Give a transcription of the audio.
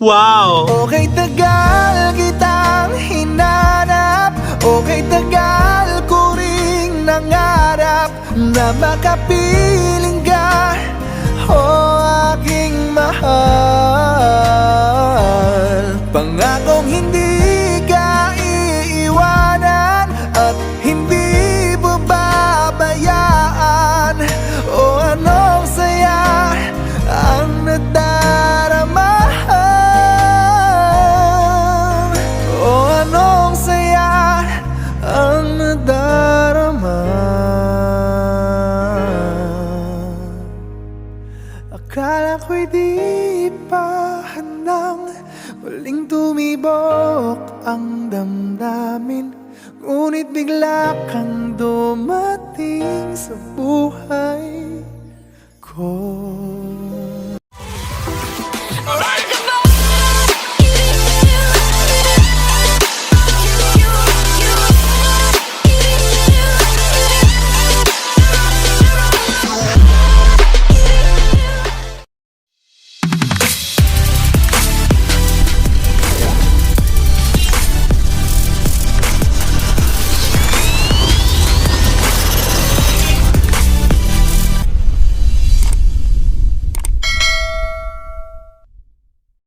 Wow! Okay, tagal kitang hinanap. Okay, tagal ko ring nangarap na makapiling ka, aking mahal. Pangakong hindi ka iiwanan at hindi babayaan. Anong saya ang nadarama. Anong saya ang nadarama. Akala ko'y di pa handang muling tumibok ang damdamin, ngunit bigla kang dumating sa buhay ko.